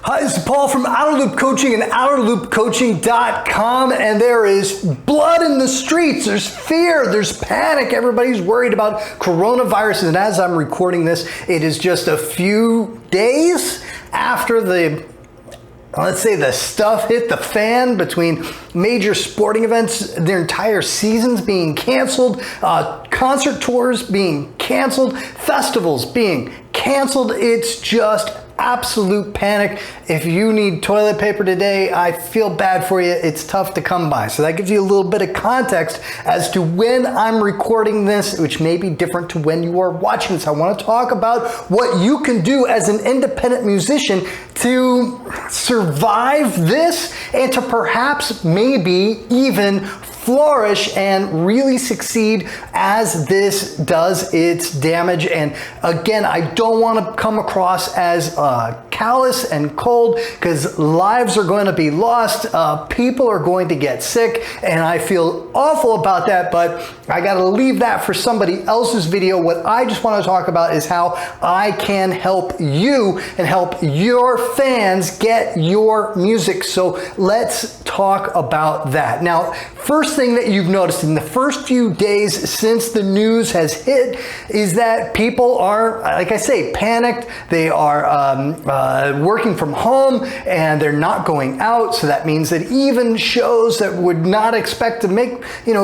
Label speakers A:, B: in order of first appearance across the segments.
A: Hi, this is Paul from Outerloop Coaching and OuterloopCoaching.com, and there is blood in the streets. There's fear, there's panic. Everybody's worried about coronavirus, and as I'm recording this, it is just a few days after let's say the stuff hit the fan between major sporting events, their entire seasons being canceled, concert tours being canceled, festivals being canceled. It's just absolute panic. If you need toilet paper today, I feel bad for you. It's tough to come by. So that gives you a little bit of context as to when I'm recording this, which may be different to when you are watching this. I want to talk about what you can do as an independent musician to survive this and to perhaps maybe even flourish and really succeed as this does its damage. And again, I don't want to come across as callous and cold, because lives are going to be lost, people are going to get sick, and I feel awful about that, but I got to leave that for somebody else's video. What I just want to talk about is how I can help you and help your fans get your music. So let's talk about that. Now, first thing that you've noticed in the first few days since the news has hit is that people are, like I say, panicked. They are working from home and they're not going out. So that means that even shows that would not expect to make,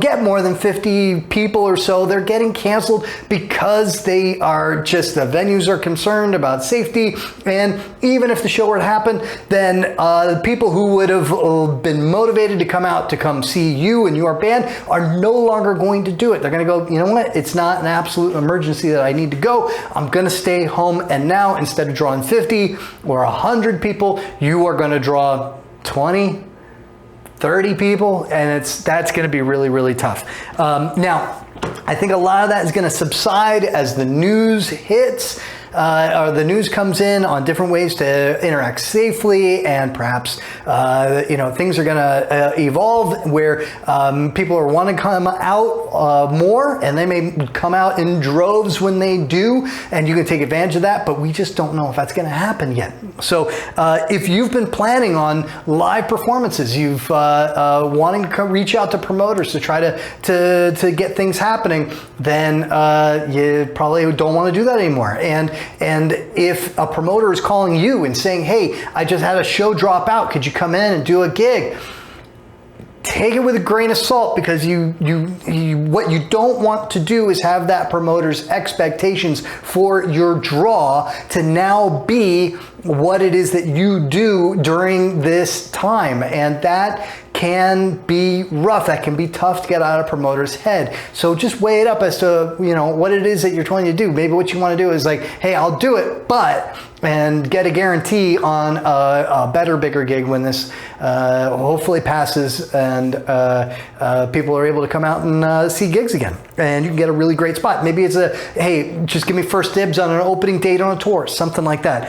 A: get more than 50 people or so, they're getting canceled because they are just, the venues are concerned about safety. And even if the show were to happen, then people who would have been motivated to come out to come see you and your band are no longer going to do it. They're going to go, you know what? It's not an absolute emergency that I need to go. I'm going to stay home. And now, instead of drawing 50 or 100 people, you are going to draw 20, 30 people, and that's going to be really, really tough. Now, I think a lot of that is going to subside as the news hits. Or the news comes in on different ways to interact safely, and perhaps things are going to evolve where people are wanting to come out more, and they may come out in droves when they do, and you can take advantage of that. But we just don't know if that's going to happen yet. So if you've been planning on live performances, you've wanting to reach out to promoters to try to get things happening, then you probably don't want to do that anymore. And if a promoter is calling you and saying, hey, I just had a show drop out, could you come in and do a gig? Take it with a grain of salt, because what you don't want to do is have that promoter's expectations for your draw to now be what it is that you do during this time. And that can be rough. That can be tough to get out of a promoter's head. So just weigh it up as to, what it is that you're trying to do. Maybe what you want to do is like, hey, I'll do it, and get a guarantee on a better, bigger gig when this hopefully passes and people are able to come out and see gigs again. And you can get a really great spot. Maybe it's hey, just give me first dibs on an opening date on a tour, something like that.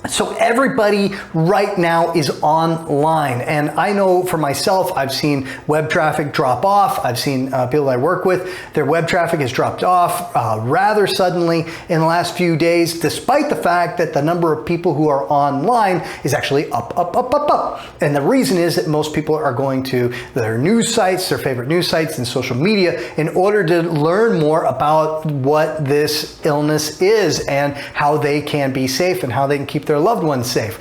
A: So everybody right now is online, and I know for myself, I've seen web traffic drop off. I've seen people that I work with, their web traffic has dropped off rather suddenly in the last few days, despite the fact that the number of people who are online is actually up. And the reason is that most people are going to their news sites, their favorite news sites and social media, in order to learn more about what this illness is and how they can be safe and how they can keep their loved ones safe.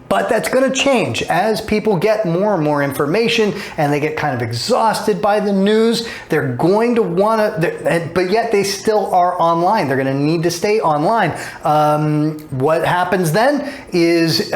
A: But that's going to change as people get more and more information and they get kind of exhausted by the news. They're going to want to, but yet they still are online. They're going to need to stay online. What happens then is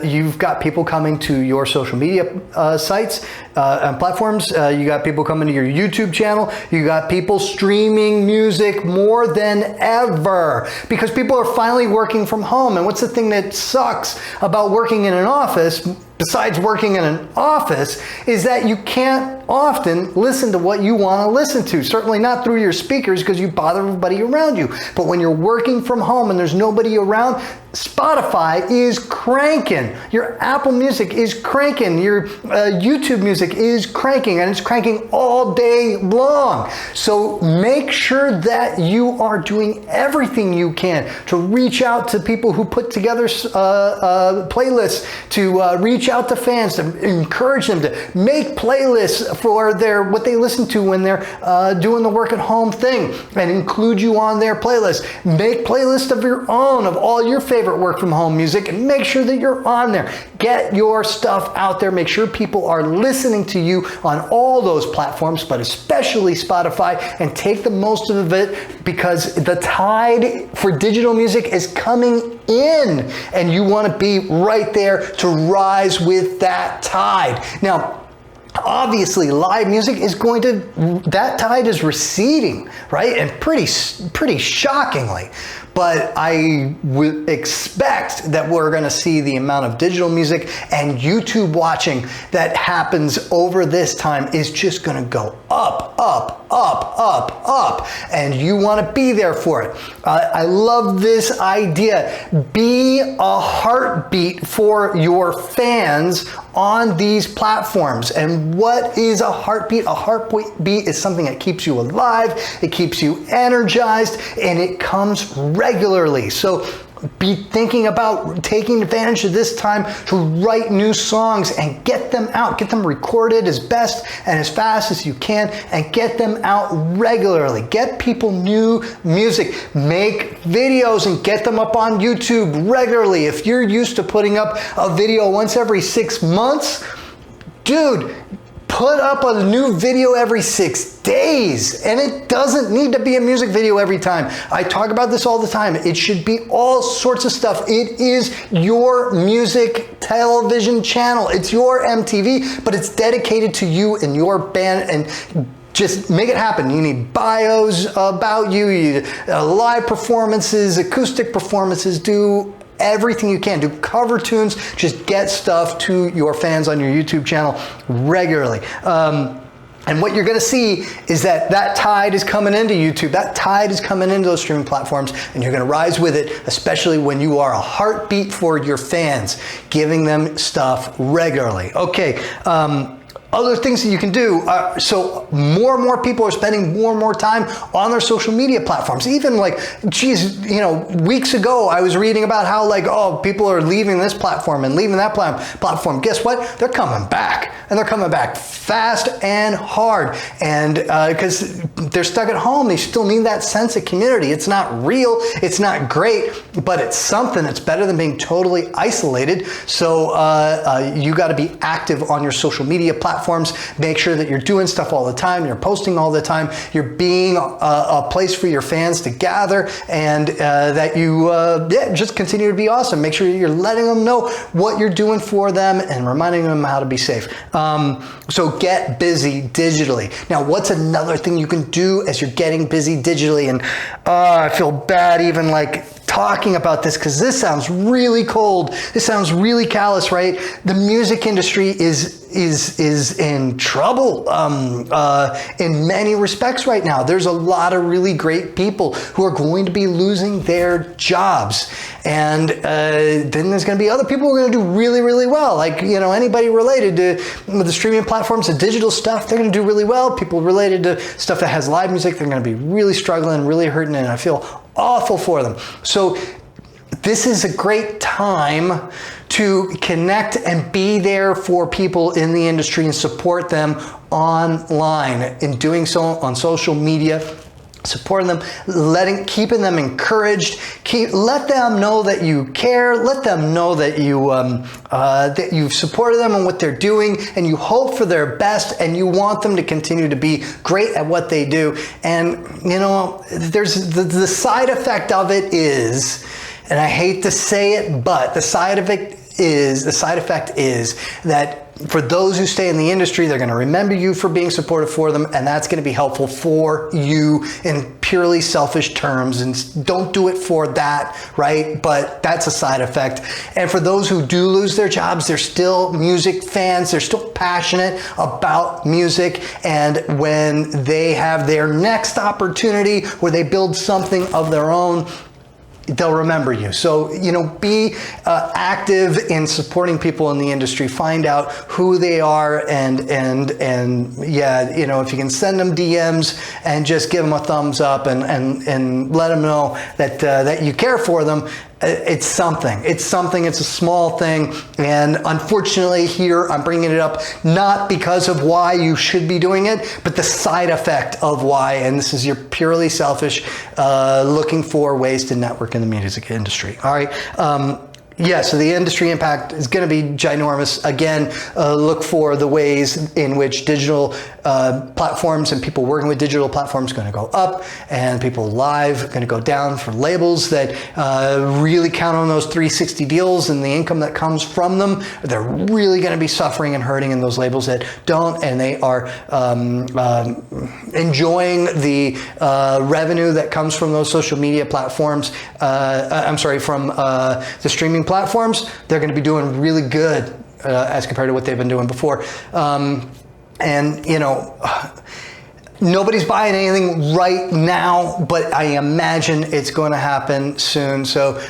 A: you've got people coming to your social media sites and platforms. You got people coming to your YouTube channel. You got people streaming music more than ever because people are finally working from home. And what's the thing that sucks about working in an office? besides working in an office, is that you can't often listen to what you want to listen to. Certainly not through your speakers because you bother everybody around you. But when you're working from home and there's nobody around, Spotify is cranking. Your Apple Music is cranking. Your YouTube Music is cranking, and it's cranking all day long. So make sure that you are doing everything you can to reach out to people who put together playlists, to reach out to fans, to encourage them to make playlists for what they listen to when they're doing the work at home thing, and include you on their playlist. Make playlists of your own of all your favorite work from home music, and make sure that you're on there. Get your stuff out there. Make sure people are listening to you on all those platforms, but especially Spotify, and take the most of it, because the tide for digital music is coming in, and you want to be right there to rise with that tide. Now, obviously, live music is that tide is receding, right? And pretty shockingly. But I would expect that we're going to see the amount of digital music and YouTube watching that happens over this time is just going to go up, up, up, up, up. And you want to be there for it. I love this idea. Be a heartbeat for your fans on these platforms. And what is a heartbeat? A heartbeat is something that keeps you alive, it keeps you energized, and it comes regularly. So be thinking about taking advantage of this time to write new songs and get them out, get them recorded as best and as fast as you can, and get them out regularly. Get people new music. Make videos and get them up on YouTube regularly. If you're used to putting up a video once every 6 months, dude, put up a new video every 6 days, and it doesn't need to be a music video every time. I talk about this all the time. It should be all sorts of stuff. It is your music television channel. It's your MTV, but it's dedicated to you and your band, and just make it happen. You need bios about you, live performances, acoustic performances, do everything you can. Do cover tunes. Just get stuff to your fans on your YouTube channel regularly. And what you're going to see is that tide is coming into YouTube. That tide is coming into those streaming platforms, and you're going to rise with it, especially when you are a heartbeat for your fans, giving them stuff regularly. Okay. Other things that you can do, so more and more people are spending more and more time on their social media platforms. Even like, geez, weeks ago I was reading about how people are leaving this platform and leaving that platform. Guess what? They're coming back, and they're coming back fast and hard. And because they're stuck at home, they still need that sense of community. It's not real, it's not great, but it's something. It's better than being totally isolated. So you got to be active on your social media platforms. Make sure that you're doing stuff all the time, you're posting all the time, you're being a place for your fans to gather, and that you just continue to be awesome. Make sure you're letting them know what you're doing for them and reminding them how to be safe. So get busy digitally. Now, what's another thing you can do as you're getting busy digitally? And I feel bad even talking about this, because this sounds really cold. This sounds really callous, right? The music industry is in trouble in many respects right now. There's a lot of really great people who are going to be losing their jobs. And then there's going to be other people who are going to do really, really well. Anybody related to the streaming platforms, the digital stuff, they're going to do really well. People related to stuff that has live music, they're going to be really struggling, really hurting, and I feel awful for them. So this is a great time to connect and be there for people in the industry and support them online. In doing so on social media, supporting them, keeping them encouraged, let them know that you care, let them know that you've supported them on what they're doing, and you hope for their best, and you want them to continue to be great at what they do. And there's the side effect of it is, and I hate to say it, but the side effect is that for those who stay in the industry, they're going to remember you for being supportive for them, and that's going to be helpful for you in purely selfish terms. And don't do it for that, right? But that's a side effect. And for those who do lose their jobs, they're still music fans. They're still passionate about music. And when they have their next opportunity where they build something of their own, they'll remember you. So, be active in supporting people in the industry. Find out who they are, and yeah, if you can send them DMs and just give them a thumbs up and let them know that you care for them. It's something. It's a small thing. And unfortunately here, I'm bringing it up not because of why you should be doing it, but the side effect of why. And this is your purely selfish, looking for ways to network in the music industry. All right. Yeah, so the industry impact is going to be ginormous. Again, look for the ways in which digital platforms and people working with digital platforms are going to go up, and people live are going to go down for labels that really count on those 360 deals and the income that comes from them. They're really going to be suffering and hurting, and those labels that don't, and they are enjoying the revenue that comes from those social media platforms. From the streaming platforms, they're going to be doing really good as compared to what they've been doing before. Nobody's buying anything right now, but I imagine it's going to happen soon. So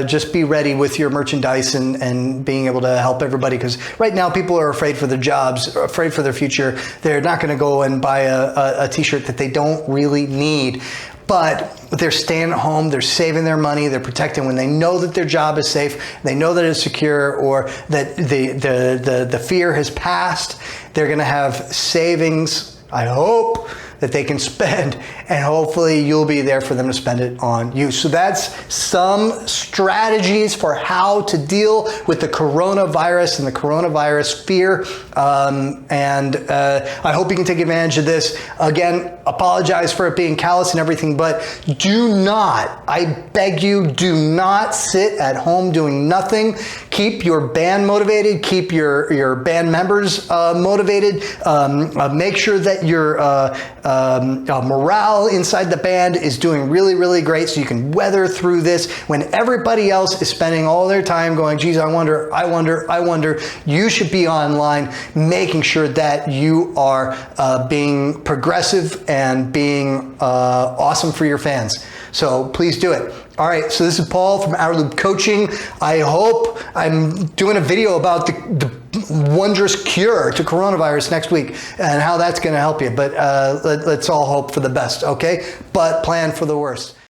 A: just be ready with your merchandise and being able to help everybody, because right now people are afraid for their jobs, afraid for their future. They're not going to go and buy a t-shirt that they don't really need. But they're staying at home, they're saving their money, they're protecting when they know that their job is safe, they know that it's secure, or that the fear has passed. They're going to have savings, I hope, that they can spend, and hopefully you'll be there for them to spend it on you. So that's some strategies for how to deal with the coronavirus and the coronavirus fear. I hope you can take advantage of this. Again, apologize for it being callous and everything, but do not, I beg you, do not sit at home doing nothing. Keep your band motivated, keep your band members motivated. Make sure that your morale inside the band is doing really, really great, so you can weather through this when everybody else is spending all their time going, geez, I wonder. You should be online making sure that you are being progressive and being awesome for your fans. So please do it. All right, so this is Paul from Outerloop Coaching. I hope I'm doing a video about the wondrous cure to coronavirus next week and how that's going to help you. But let's all hope for the best, okay? But plan for the worst.